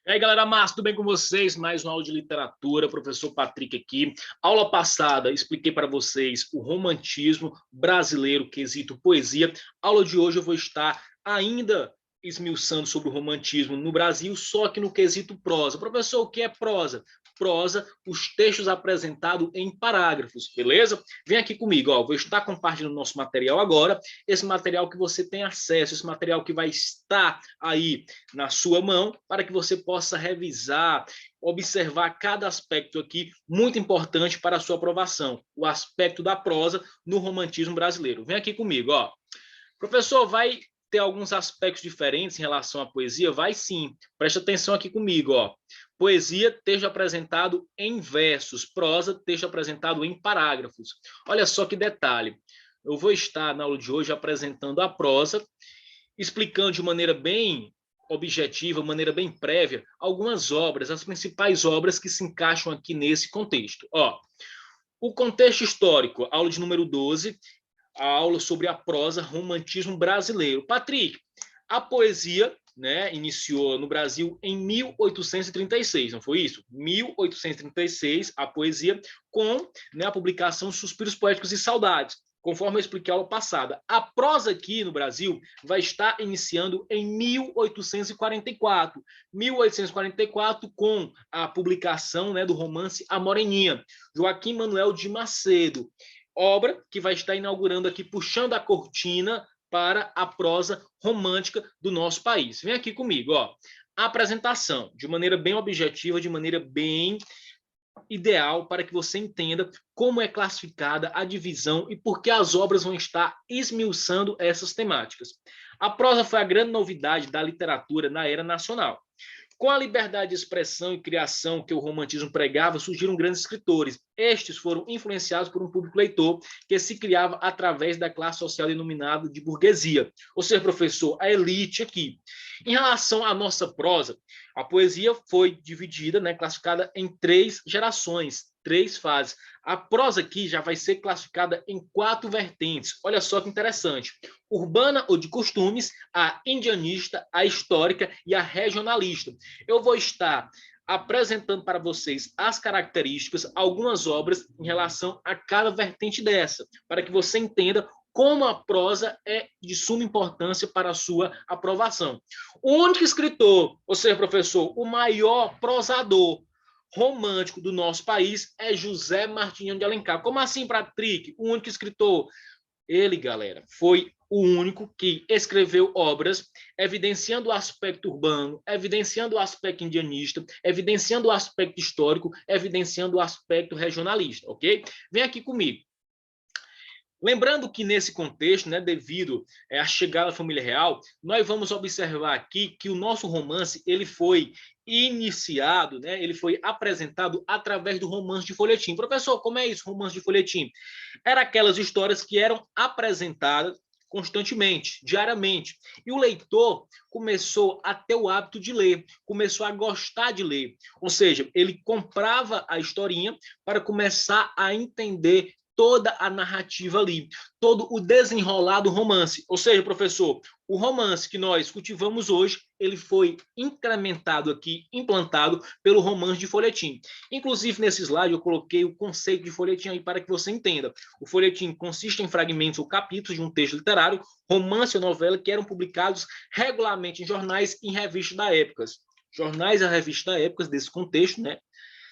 E aí, galera massa, tudo bem com vocês? Mais uma aula de literatura, professor Patrick aqui. Aula passada, expliquei para vocês o romantismo brasileiro, quesito poesia. Aula de hoje eu vou estar ainda esmiuçando sobre o romantismo no Brasil, só que no quesito prosa. Professor, o que é prosa? Prosa, os textos apresentados em parágrafos, beleza? Vem aqui comigo, ó, vou estar compartilhando nosso material agora, esse material que você tem acesso, esse material que vai estar aí na sua mão, para que você possa revisar, observar cada aspecto aqui muito importante para a sua aprovação, o aspecto da prosa no romantismo brasileiro. Vem aqui comigo, ó. Professor, vai ter alguns aspectos diferentes em relação à poesia? Vai sim. Preste atenção aqui comigo, ó. Poesia, texto apresentado em versos. Prosa, texto apresentado em parágrafos. Olha só que detalhe. Eu vou estar na aula de hoje apresentando a prosa, explicando de maneira bem objetiva, maneira bem prévia, algumas obras, as principais obras que se encaixam aqui nesse contexto. Ó, o contexto histórico, aula de número 12, a aula sobre a prosa, romantismo brasileiro. Patrick, a poesia, né, iniciou no Brasil em 1836, não foi isso? 1836, a poesia, com, né, a publicação Suspiros Poéticos e Saudades, conforme eu expliquei a aula passada. A prosa aqui no Brasil vai estar iniciando em 1844. 1844, com a publicação, né, do romance A Moreninha, Joaquim Manuel de Macedo. Obra que vai estar inaugurando aqui, puxando a cortina para a prosa romântica do nosso país. Vem aqui comigo, ó. A apresentação, de maneira bem objetiva, de maneira bem ideal, para que você entenda como é classificada a divisão e por que as obras vão estar esmiuçando essas temáticas. A prosa foi a grande novidade da literatura na era nacional. Com a liberdade de expressão e criação que o romantismo pregava, surgiram grandes escritores. Estes foram influenciados por um público leitor que se criava através da classe social denominada de burguesia, ou seja, professor, a elite aqui. Em relação à nossa prosa, a poesia foi dividida, né, classificada em 3 gerações, 3 fases. A prosa aqui já vai ser classificada em 4 vertentes. Olha só que interessante. Urbana ou de costumes, a indianista, a histórica e a regionalista. Eu vou estar apresentando para vocês as características, algumas obras em relação a cada vertente dessa, para que você entenda como a prosa é de suma importância para a sua aprovação. O único escritor, ou seja, professor, o maior prosador romântico do nosso país é José Martinho de Alencar. Como assim, Patrick? O único escritor? Ele, galera, foi o único que escreveu obras evidenciando o aspecto urbano, evidenciando o aspecto indianista, evidenciando o aspecto histórico, evidenciando o aspecto regionalista, ok? Vem aqui comigo. Lembrando que nesse contexto, né, devido à chegada da família real, nós vamos observar aqui que o nosso romance ele foi iniciado, né, ele foi apresentado através do romance de folhetim. Professor, como é isso, romance de folhetim? Era aquelas histórias que eram apresentadas constantemente, diariamente. E o leitor começou a ter o hábito de ler, começou a gostar de ler. Ou seja, ele comprava a historinha para começar a entender toda a narrativa ali, todo o desenrolar do romance. Ou seja, professor, o romance que nós cultivamos hoje, ele foi incrementado aqui, implantado pelo romance de folhetim. Inclusive, nesse slide, eu coloquei o conceito de folhetim aí para que você entenda. O folhetim consiste em fragmentos ou capítulos de um texto literário, romance ou novela, que eram publicados regularmente em jornais e em revistas da época. Jornais e revistas da época, desse contexto, né?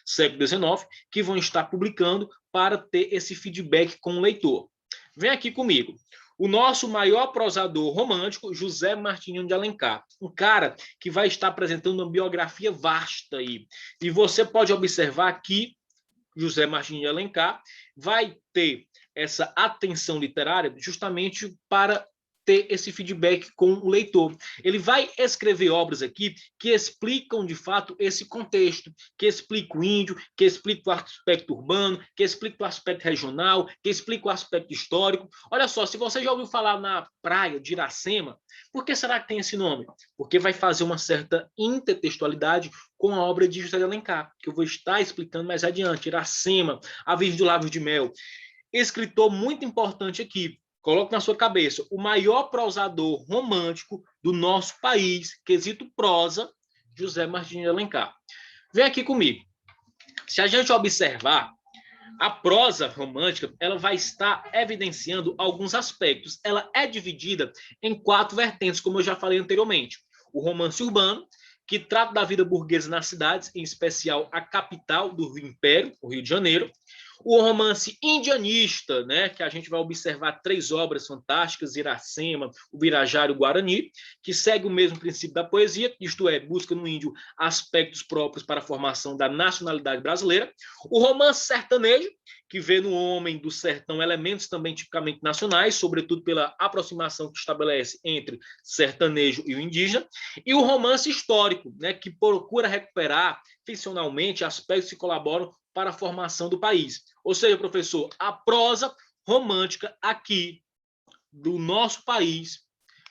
Século XIX, que vão estar publicando para ter esse feedback com o leitor. Vem aqui comigo. O nosso maior prosador romântico, José Martinho de Alencar. Um cara que vai estar apresentando uma biografia vasta aí. E você pode observar que José Martinho de Alencar vai ter essa atenção literária justamente para ter esse feedback com o leitor. Ele vai escrever obras aqui que explicam, de fato, esse contexto, que explica o índio, que explica o aspecto urbano, que explica o aspecto regional, que explica o aspecto histórico. Olha só, se você já ouviu falar na praia de Iracema, por que será que tem esse nome? Porque vai fazer uma certa intertextualidade com a obra de José de Alencar, que eu vou estar explicando mais adiante. Iracema, A Virgem do Lábio de Mel. Escritor muito importante aqui. Coloque na sua cabeça, o maior prosador romântico do nosso país, quesito prosa, José Martins de Alencar. Vem aqui comigo. Se a gente observar, a prosa romântica, ela vai estar evidenciando alguns aspectos. Ela é dividida em 4 vertentes, como eu já falei anteriormente. O romance urbano, que trata da vida burguesa nas cidades, em especial a capital do Império, o Rio de Janeiro. O romance indianista, né, que a gente vai observar 3 obras fantásticas, Iracema, o Birajara e o Guarani, que segue o mesmo princípio da poesia, isto é, busca no índio aspectos próprios para a formação da nacionalidade brasileira. O romance sertanejo, que vê no homem do sertão elementos também tipicamente nacionais, sobretudo pela aproximação que estabelece entre sertanejo e o indígena. E o romance histórico, né, que procura recuperar ficcionalmente aspectos que colaboram para a formação do país. Ou seja, professor, a prosa romântica aqui do nosso país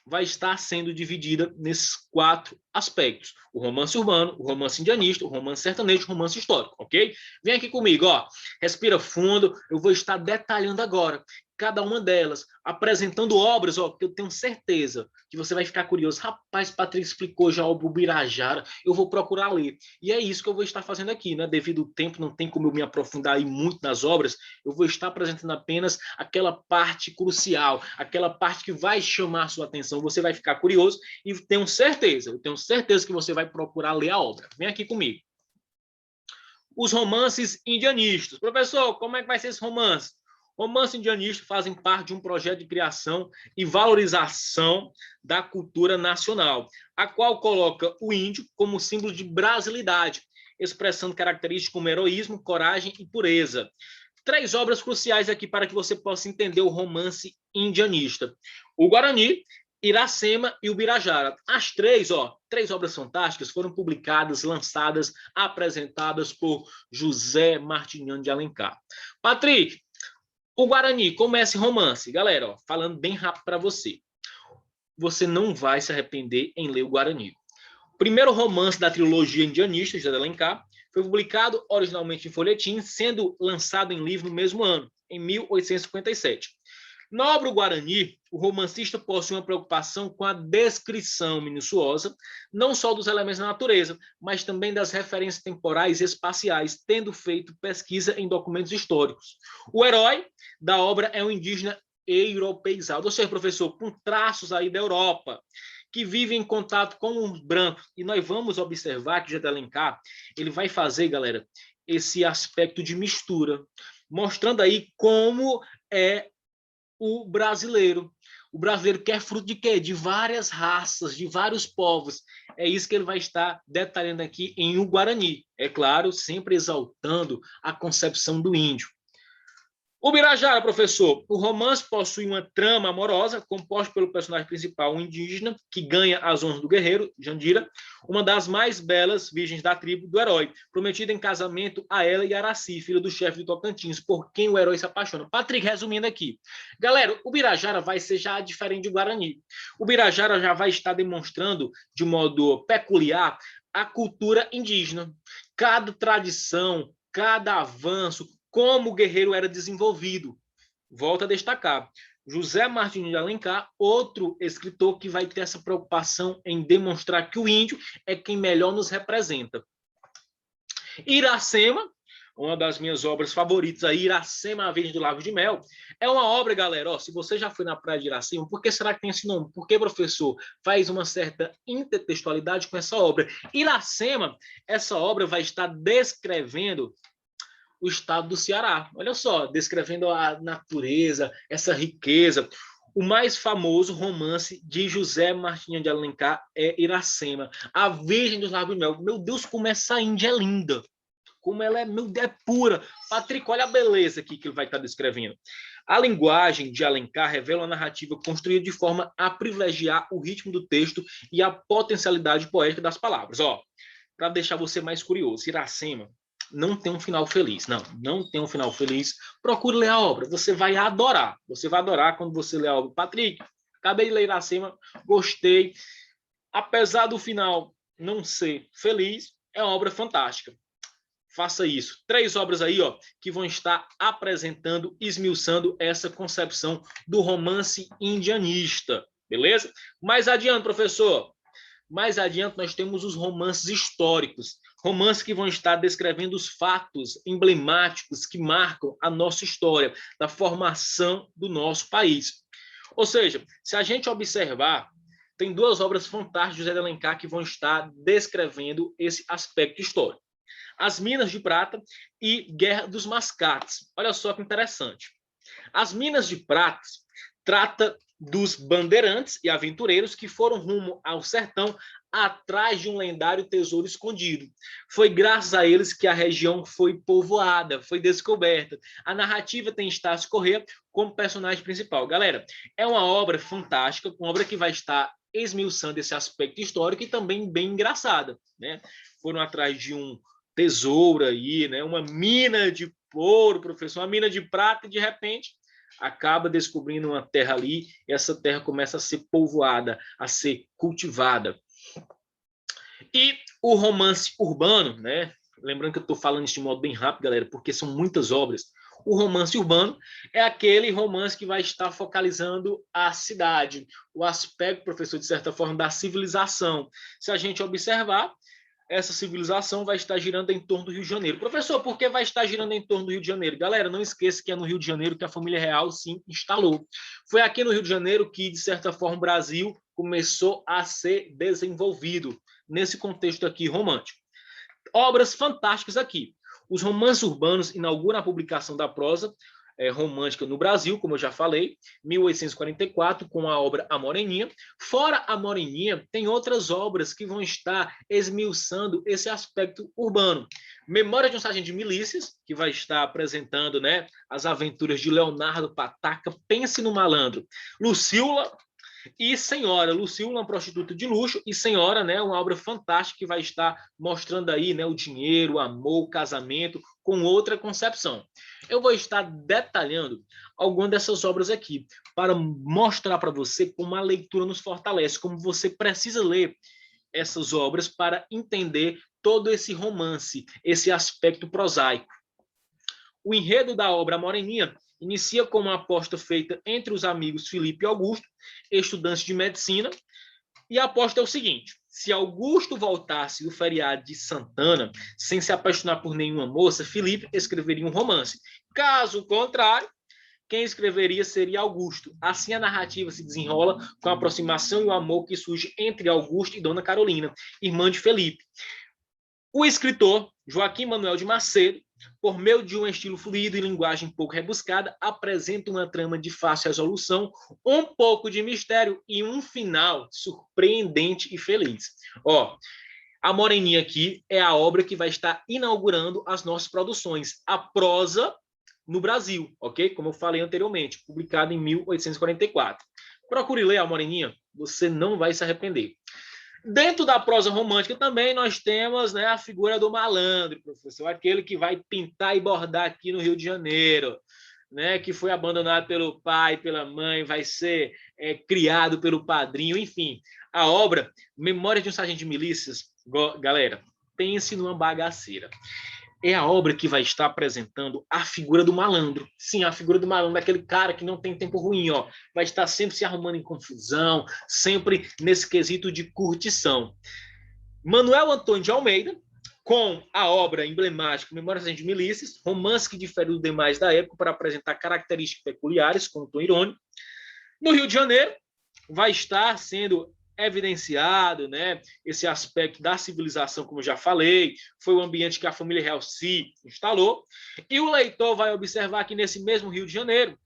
vai estar sendo dividida nesses 4 aspectos. O romance urbano, o romance indianista, o romance sertanejo, o romance histórico, ok? Vem aqui comigo, ó. Respira fundo, eu vou estar detalhando agora cada uma delas, apresentando obras, ó, que eu tenho certeza que você vai ficar curioso. Rapaz, Patrick explicou já o Birajara, eu vou procurar ler. E é isso que eu vou estar fazendo aqui, né? Devido ao tempo, não tem como eu me aprofundar aí muito nas obras, eu vou estar apresentando apenas aquela parte crucial, aquela parte que vai chamar a sua atenção, você vai ficar curioso e eu tenho certeza que você vai procurar ler a obra. Vem aqui comigo. Os romances indianistas. Professor, como é que vai ser esse romance? Romances indianistas fazem parte de um projeto de criação e valorização da cultura nacional, a qual coloca o índio como símbolo de brasilidade, expressando características como heroísmo, coragem e pureza. 3 obras cruciais aqui para que você possa entender o romance indianista. O Guarani, Iracema e o Birajara. As 3 obras fantásticas foram publicadas, lançadas, apresentadas por José Martins de Alencar. Patrick, o Guarani, como é esse romance? Galera, falando bem rápido para você. Você não vai se arrepender em ler o Guarani. O primeiro romance da trilogia indianista, José de Alencar, foi publicado originalmente em folhetim, sendo lançado em livro no mesmo ano, em 1857. Na obra Guarani, o romancista possui uma preocupação com a descrição minuciosa, não só dos elementos da natureza, mas também das referências temporais e espaciais, tendo feito pesquisa em documentos históricos. O herói da obra é um indígena europeizado, ou seja, professor, com traços aí da Europa, que vive em contato com os brancos. E nós vamos observar que José de Alencar, ele vai fazer, galera, esse aspecto de mistura, mostrando aí como é o brasileiro. O brasileiro quer fruto de quê? De várias raças, de vários povos. É isso que ele vai estar detalhando aqui em O Guarani. É claro, sempre exaltando a concepção do índio. O Birajara, professor, o romance possui uma trama amorosa composta pelo personagem principal, um indígena, que ganha as honras do guerreiro, Jandira, uma das mais belas virgens da tribo do herói, prometida em casamento a ela e Araci, filha do chefe de Tocantins, por quem o herói se apaixona. Patrick, resumindo aqui. Galera, o Birajara vai ser já diferente do Guarani. O Birajara já vai estar demonstrando, de modo peculiar, a cultura indígena. Cada tradição, cada avanço, como o guerreiro era desenvolvido. Volto a destacar. José Martins de Alencar, outro escritor que vai ter essa preocupação em demonstrar que o índio é quem melhor nos representa. Iracema, uma das minhas obras favoritas, aí, Iracema, a Virgem do Lago de Mel, é uma obra, galera, se você já foi na praia de Iracema, por que será que tem esse nome? Porque, professor, faz uma certa intertextualidade com essa obra. Iracema, essa obra vai estar descrevendo o estado do Ceará. Olha só, descrevendo a natureza, essa riqueza. O mais famoso romance de José Martins de Alencar é Iracema, a Virgem dos Lagos de Mel. Meu Deus, como essa índia é linda! Como ela é, meu Deus, é pura. Patrick, olha a beleza aqui que ele vai estar descrevendo. A linguagem de Alencar revela uma narrativa construída de forma a privilegiar o ritmo do texto e a potencialidade poética das palavras. Ó, para deixar você mais curioso, Iracema não tem um final feliz. Não tem um final feliz. Procure ler a obra. Você vai adorar. Você vai adorar quando você ler a obra. Patrick, acabei de ler Iracema, gostei. Apesar do final não ser feliz, é uma obra fantástica. Faça isso. 3 obras aí, ó, que vão estar apresentando, esmiuçando essa concepção do romance indianista. Beleza? Mais adiante, professor. Mais adiante, nós temos os romances históricos, romances que vão estar descrevendo os fatos emblemáticos que marcam a nossa história, da formação do nosso país. Ou seja, se a gente observar, tem duas obras fantásticas de José de Alencar que vão estar descrevendo esse aspecto histórico. As Minas de Prata e Guerra dos Mascates. Olha só que interessante. As Minas de Prata trata dos bandeirantes e aventureiros que foram rumo ao sertão atrás de um lendário tesouro escondido. Foi graças a eles que a região foi povoada, foi descoberta. A narrativa tem Estácio Corrêa como personagem principal. Galera, é uma obra fantástica, uma obra que vai estar esmiuçando esse aspecto histórico e também bem engraçada, né? Foram atrás de um tesouro aí, né? Uma mina de ouro, professor, uma mina de prata, e de repente acaba descobrindo uma terra ali, e essa terra começa a ser povoada, a ser cultivada. E o romance urbano, né? Lembrando que eu estou falando isso de modo bem rápido, galera, porque são muitas obras. O romance urbano é aquele romance que vai estar focalizando a cidade, o aspecto, professor, de certa forma, da civilização. Se a gente observar, essa civilização vai estar girando em torno do Rio de Janeiro. Professor, por que vai estar girando em torno do Rio de Janeiro? Galera, não esqueça que é no Rio de Janeiro que a família real se instalou. Foi aqui no Rio de Janeiro que, de certa forma, o Brasil começou a ser desenvolvido, nesse contexto aqui romântico. Obras fantásticas aqui. Os romances urbanos inauguram a publicação da prosa romântica no Brasil, como eu já falei, 1844, com a obra A Moreninha. Fora A Moreninha, tem outras obras que vão estar esmiuçando esse aspecto urbano. Memória de um Sargento de Milícias, que vai estar apresentando, né, as aventuras de Leonardo Pataca, Pense no Malandro. Lucila e Senhora, Lucila, uma prostituta de luxo, e Senhora, né, uma obra fantástica que vai estar mostrando aí, né, o dinheiro, o amor, o casamento, com outra concepção. Eu vou estar detalhando algumas dessas obras aqui, para mostrar para você como a leitura nos fortalece, como você precisa ler essas obras para entender todo esse romance, esse aspecto prosaico. O enredo da obra Moreninha inicia com uma aposta feita entre os amigos Felipe e Augusto, estudantes de medicina, e a aposta é o seguinte: se Augusto voltasse do feriado de Santana sem se apaixonar por nenhuma moça, Felipe escreveria um romance. Caso contrário, quem escreveria seria Augusto. Assim a narrativa se desenrola com a aproximação e o amor que surge entre Augusto e Dona Carolina, irmã de Felipe. O escritor Joaquim Manuel de Macedo, por meio de um estilo fluido e linguagem pouco rebuscada, apresenta uma trama de fácil resolução, um pouco de mistério e um final surpreendente e feliz. Ó, A Moreninha aqui é a obra que vai estar inaugurando as nossas produções, a prosa no Brasil, ok? Como eu falei anteriormente, publicada em 1844. Procure ler A Moreninha, você não vai se arrepender. Dentro da prosa romântica também nós temos, né, a figura do malandro, professor, aquele que vai pintar e bordar aqui no Rio de Janeiro, né, que foi abandonado pelo pai, pela mãe, vai ser criado pelo padrinho, enfim. A obra Memória de um Sargento de Milícias, galera, pense numa bagaceira. É a obra que vai estar apresentando a figura do malandro. Sim, a figura do malandro, aquele cara que não tem tempo ruim, ó. Vai estar sempre se arrumando em confusão, sempre nesse quesito de curtição. Manuel Antônio de Almeida, com a obra emblemática Memórias de Milícias, romance que difere dos demais da época para apresentar características peculiares, com tom irônico. No Rio de Janeiro, vai estar sendo evidenciado, né, esse aspecto da civilização, como já falei, foi o ambiente que a família real se instalou, e o leitor vai observar que nesse mesmo Rio de Janeiro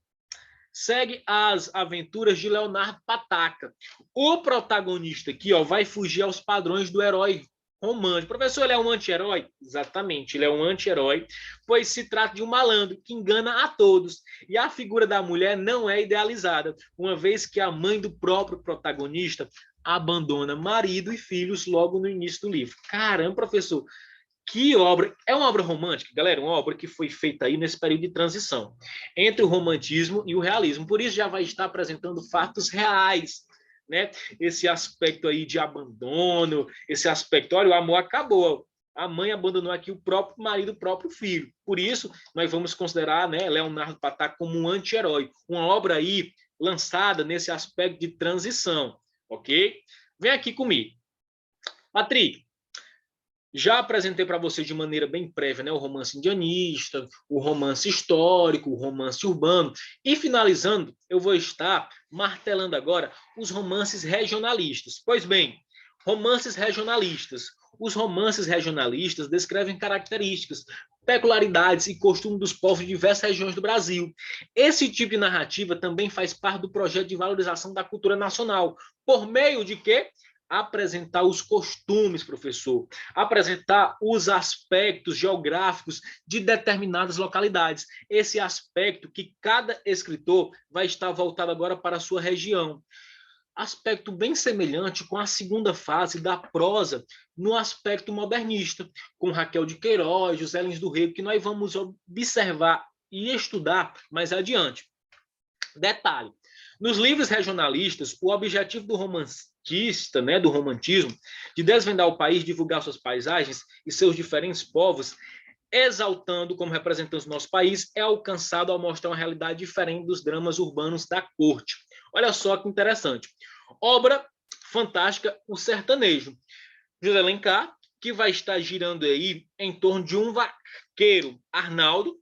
segue as aventuras de Leonardo Pataca. O protagonista aqui, ó, vai fugir aos padrões do herói romântico. Professor, ele é um anti-herói? Exatamente, ele é um anti-herói, pois se trata de um malandro que engana a todos. E a figura da mulher não é idealizada, uma vez que a mãe do próprio protagonista abandona marido e filhos logo no início do livro. Caramba, professor, que obra! É uma obra romântica, galera, uma obra que foi feita aí nesse período de transição entre o romantismo e o realismo. Por isso já vai estar apresentando fatos reais, né? Esse aspecto aí de abandono, esse aspecto, olha, o amor acabou. A mãe abandonou aqui o próprio marido, o próprio filho. Por isso, nós vamos considerar, né, Leonardo Pataca como um anti-herói. Uma obra aí lançada nesse aspecto de transição, ok? Vem aqui comigo. Patrick, já apresentei para você de maneira bem prévia, né, o romance indianista, o romance histórico, o romance urbano. E finalizando, eu vou estar martelando agora os romances regionalistas. Pois bem, romances regionalistas. Os romances regionalistas descrevem características, peculiaridades e costumes dos povos de diversas regiões do Brasil. Esse tipo de narrativa também faz parte do projeto de valorização da cultura nacional. Por meio de quê? Apresentar os costumes, professor, apresentar os aspectos geográficos de determinadas localidades. Esse aspecto que cada escritor vai estar voltado agora para a sua região. Aspecto bem semelhante com a segunda fase da prosa no aspecto modernista, com Raquel de Queiroz, José Lins do Rego, que nós vamos observar e estudar mais adiante. Detalhe, nos livros regionalistas, o objetivo do romancista, né, do romantismo, de desvendar o país, divulgar suas paisagens e seus diferentes povos, exaltando como representantes do nosso país, é alcançado ao mostrar uma realidade diferente dos dramas urbanos da corte. Olha só que interessante. Obra fantástica, O Sertanejo. José Alencar, que vai estar girando aí em torno de um vaqueiro, Arnaldo,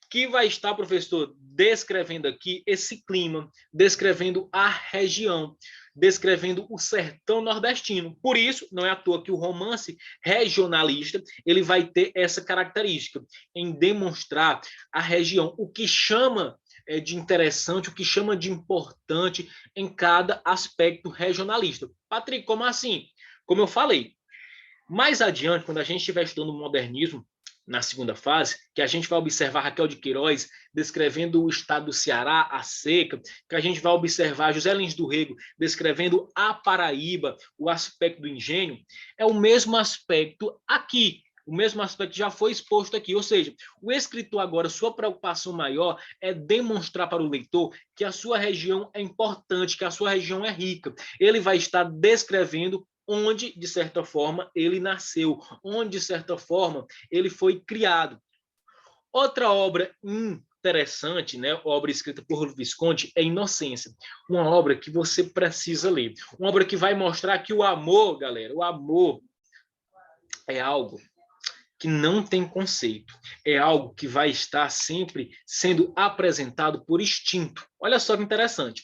que vai estar, professor, descrevendo aqui esse clima, descrevendo a região, descrevendo o sertão nordestino. Por isso, não é à toa que o romance regionalista ele vai ter essa característica, em demonstrar a região, o que chama de interessante, o que chama de importante em cada aspecto regionalista. Patrick, como assim? Como eu falei, mais adiante, quando a gente estiver estudando o modernismo, na segunda fase, que a gente vai observar Raquel de Queiroz descrevendo o estado do Ceará, a seca, que a gente vai observar José Lins do Rego descrevendo a Paraíba, o aspecto do engenho, é o mesmo aspecto aqui, o mesmo aspecto já foi exposto aqui, ou seja, o escritor agora, sua preocupação maior é demonstrar para o leitor que a sua região é importante, que a sua região é rica. Ele vai estar descrevendo onde, de certa forma, ele nasceu, onde, de certa forma, ele foi criado. Outra obra interessante, né, obra escrita por Visconti, é Inocência. Uma obra que você precisa ler. Uma obra que vai mostrar que o amor, galera, o amor é algo que não tem conceito. É algo que vai estar sempre sendo apresentado por instinto. Olha só que interessante.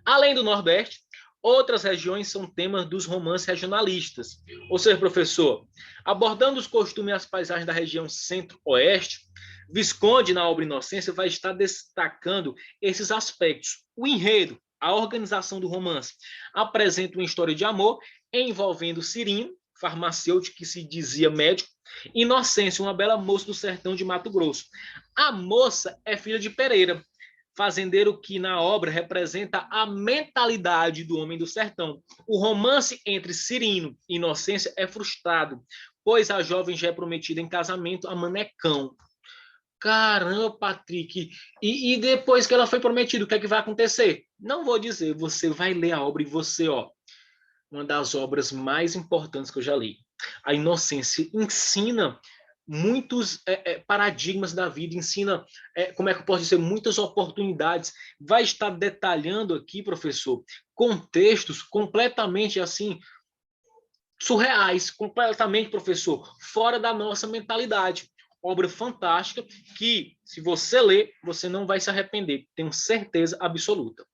Além do Nordeste, outras regiões são temas dos romances regionalistas. Ou seja, professor, abordando os costumes e as paisagens da região centro-oeste, Visconde, na obra Inocência, vai estar destacando esses aspectos. O enredo, a organização do romance, apresenta uma história de amor envolvendo Cirino, farmacêutico que se dizia médico, Inocência, uma bela moça do sertão de Mato Grosso. A moça é filha de Pereira, fazendeiro que na obra representa a mentalidade do homem do sertão. O romance entre Cirino e Inocência é frustrado, pois a jovem já é prometida em casamento a Manecão. Caramba, Patrick, e depois que ela foi prometida, o que é que vai acontecer? Não vou dizer, você vai ler a obra e você, ó, uma das obras mais importantes que eu já li. A Inocência ensina muitos paradigmas da vida, ensina, como é que eu posso dizer, muitas oportunidades. Vai estar detalhando aqui, professor, contextos completamente assim, surreais, completamente, professor, fora da nossa mentalidade. Obra fantástica que, se você ler, você não vai se arrepender, tenho certeza absoluta.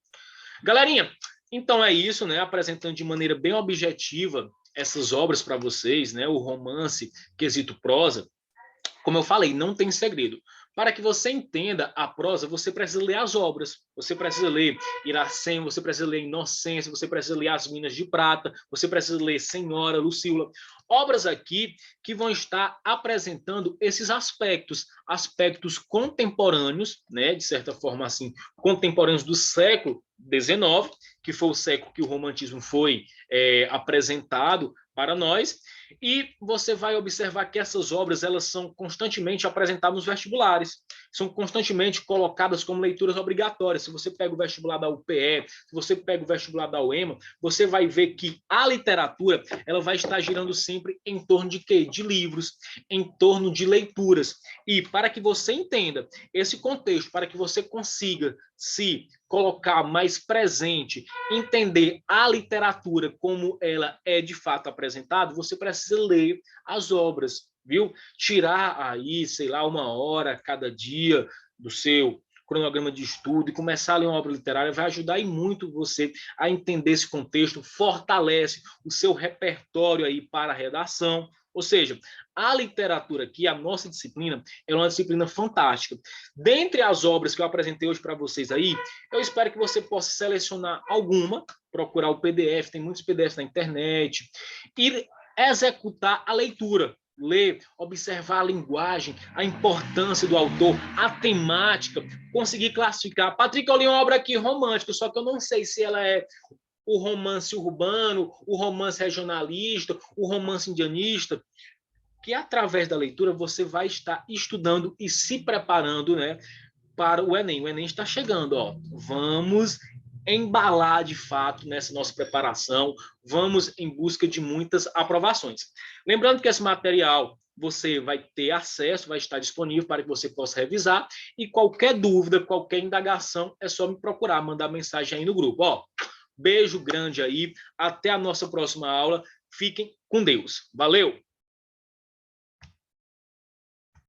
Galerinha, então é isso, né? Apresentando de maneira bem objetiva essas obras para vocês, né? O romance, quesito prosa. Como eu falei, não tem segredo. Para que você entenda a prosa, você precisa ler as obras. Você precisa ler Iracema, você precisa ler Inocência, você precisa ler As Minas de Prata, você precisa ler Senhora, Lucília. Obras aqui que vão estar apresentando esses aspectos, aspectos contemporâneos, né, de certa forma assim, contemporâneos do século XIX, que foi o século que o romantismo foi apresentado para nós, e você vai observar que essas obras elas são constantemente apresentadas nos vestibulares, são constantemente colocadas como leituras obrigatórias. Se você pega o vestibular da UPE, se você pega o vestibular da UEMA, você vai ver que a literatura ela vai estar girando sempre em torno de quê? De livros, em torno de leituras. E para que você entenda esse contexto, para que você consiga se colocar mais presente, entender a literatura como ela é de fato apresentada, você precisa ler as obras, viu? Tirar aí, sei lá, 1 hora cada dia do seu cronograma de estudo e começar a ler uma obra literária vai ajudar e muito você a entender esse contexto, fortalece o seu repertório aí para a redação. Ou seja, a literatura aqui, a nossa disciplina, é uma disciplina fantástica. Dentre as obras que eu apresentei hoje para vocês aí, eu espero que você possa selecionar alguma, procurar o PDF, tem muitos PDFs na internet, e executar a leitura. Ler, observar a linguagem, a importância do autor, a temática, conseguir classificar. Patrick, eu li uma obra aqui romântica, só que eu não sei se ela é o romance urbano, o romance regionalista, o romance indianista, que através da leitura você vai estar estudando e se preparando, né, para o Enem. O Enem está chegando, ó. Vamos embalar de fato nessa nossa preparação, vamos em busca de muitas aprovações. Lembrando que esse material você vai ter acesso, vai estar disponível para que você possa revisar e qualquer dúvida, qualquer indagação, é só me procurar, mandar mensagem aí no grupo. Ó, beijo grande aí, até a nossa próxima aula, fiquem com Deus. Valeu!